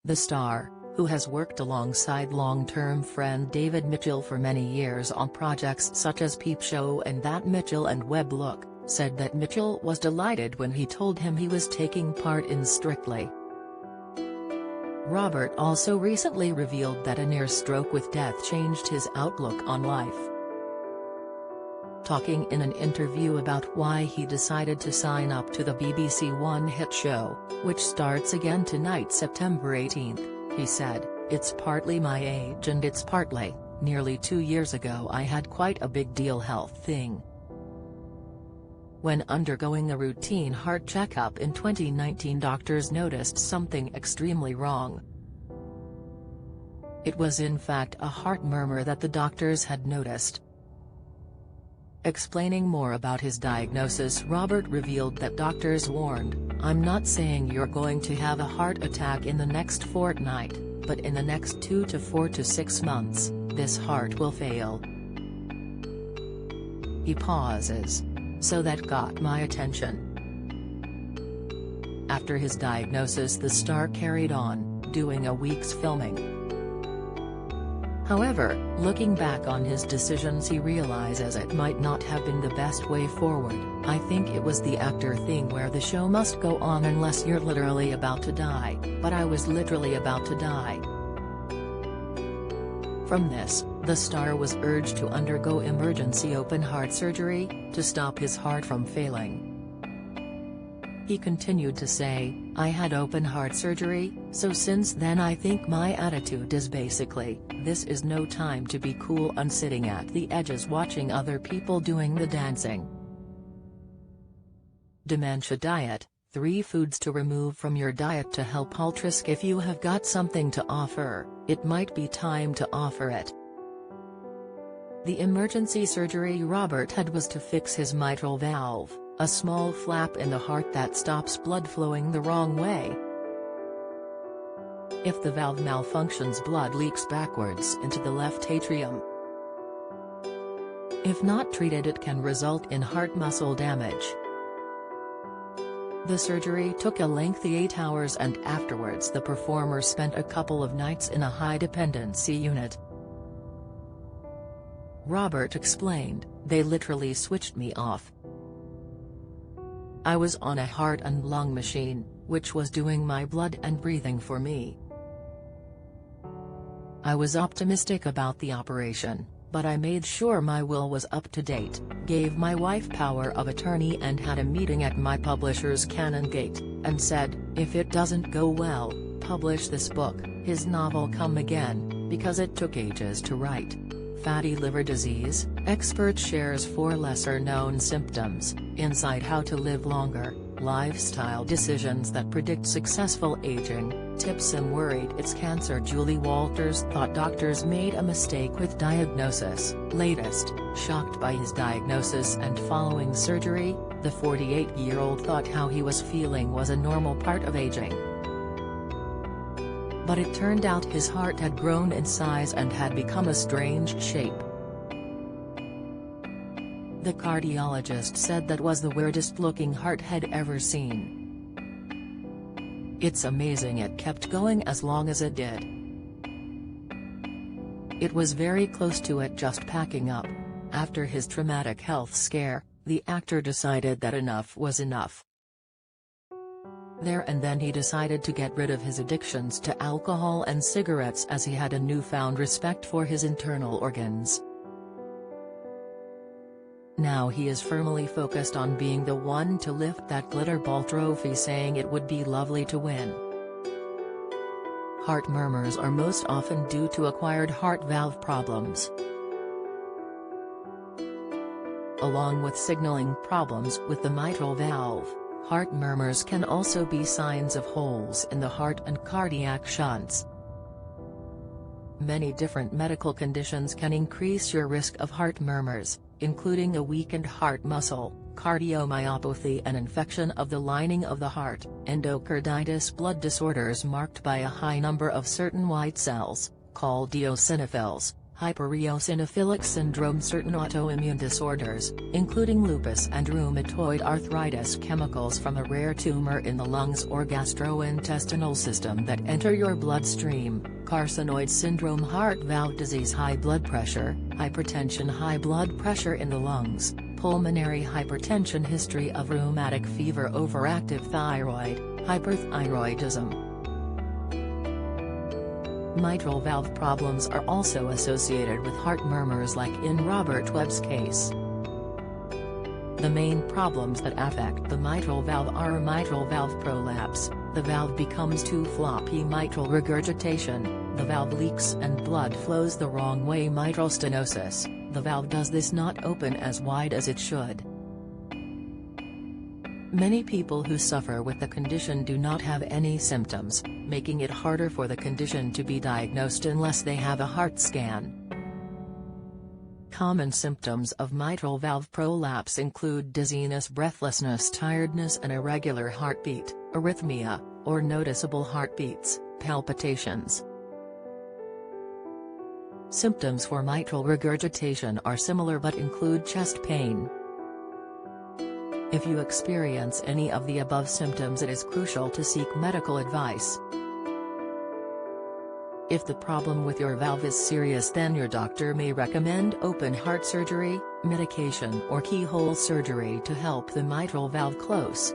The star, who has worked alongside long-term friend David Mitchell for many years on projects such as Peep Show and That Mitchell and Webb Look, said that Mitchell was delighted when he told him he was taking part in Strictly. Robert also recently revealed that a near stroke with death changed his outlook on life. Talking in an interview about why he decided to sign up to the BBC One hit show, which starts again tonight September 18, he said, "It's partly my age and it's partly, nearly 2 years ago I had quite a big deal health thing. When undergoing a routine heart checkup in 2019, doctors noticed something extremely wrong. It was in fact a heart murmur that the doctors had noticed." Explaining more about his diagnosis, Robert revealed that doctors warned, "I'm not saying you're going to have a heart attack in the next fortnight, but in the next 2 to 4 to 6 months, this heart will fail." He pauses. "So that got my attention." After his diagnosis, the star carried on, doing a week's filming. However, looking back on his decisions, he realizes it might not have been the best way forward. "I think it was the actor thing where the show must go on unless you're literally about to die, but I was literally about to die." From this, the star was urged to undergo emergency open heart surgery, to stop his heart from failing. He continued to say, "I had open heart surgery, so since then I think my attitude is basically, this is no time to be cool and sitting at the edges watching other people doing the dancing." Dementia diet: 3 foods to remove from your diet to help ultrask. If you have got something to offer, it might be time to offer it. The emergency surgery Robert had was to fix his mitral valve, a small flap in the heart that stops blood flowing the wrong way. If the valve malfunctions, blood leaks backwards into the left atrium. If not treated, it can result in heart muscle damage. The surgery took a lengthy 8 hours, and afterwards the performer spent a couple of nights in a high-dependency unit. Robert explained, "They literally switched me off. I was on a heart and lung machine, which was doing my blood and breathing for me. I was optimistic about the operation, but I made sure my will was up to date, gave my wife power of attorney and had a meeting at my publisher's Canongate, and said, if it doesn't go well, publish this book, his novel Come Again, because it took ages to write. Fatty liver disease, expert shares 4 lesser-known symptoms, insight how to live longer, lifestyle decisions that predict successful aging, tips I'm worried it's cancer." Julie Walters thought doctors made a mistake with diagnosis. Latest, shocked by his diagnosis and following surgery, the 48-year-old thought how he was feeling was a normal part of aging. But it turned out his heart had grown in size and had become a strange shape. The cardiologist said that was the weirdest-looking heart he'd ever seen. "It's amazing it kept going as long as it did. It was very close to it just packing up." After his traumatic health scare, the actor decided that enough was enough. There and then he decided to get rid of his addictions to alcohol and cigarettes, as he had a newfound respect for his internal organs. Now he is firmly focused on being the one to lift that glitter ball trophy, saying it would be lovely to win. Heart murmurs are most often due to acquired heart valve problems. Along with signaling problems with the mitral valve, heart murmurs can also be signs of holes in the heart and cardiac shunts. Many different medical conditions can increase your risk of heart murmurs, including a weakened heart muscle, cardiomyopathy, an infection of the lining of the heart, endocarditis, blood disorders marked by a high number of certain white cells, called eosinophils, hypereosinophilic syndrome, certain autoimmune disorders, including lupus and rheumatoid arthritis, chemicals from a rare tumor in the lungs or gastrointestinal system that enter your bloodstream, carcinoid syndrome, heart valve disease, high blood pressure, hypertension, high blood pressure in the lungs, pulmonary hypertension, history of rheumatic fever, overactive thyroid, hyperthyroidism. Mitral valve problems are also associated with heart murmurs, like in Robert Webb's case. The main problems that affect the mitral valve are mitral valve prolapse, the valve becomes too floppy, mitral regurgitation, the valve leaks and blood flows the wrong way, mitral stenosis, the valve does this not open as wide as it should. Many people who suffer with the condition do not have any symptoms, making it harder for the condition to be diagnosed unless they have a heart scan. Common symptoms of mitral valve prolapse include dizziness, breathlessness, tiredness, and irregular heartbeat, arrhythmia, or noticeable heartbeats, palpitations. Symptoms for mitral regurgitation are similar but include chest pain. If you experience any of the above symptoms, it is crucial to seek medical advice. If the problem with your valve is serious, then your doctor may recommend open heart surgery, medication, or keyhole surgery to help the mitral valve close.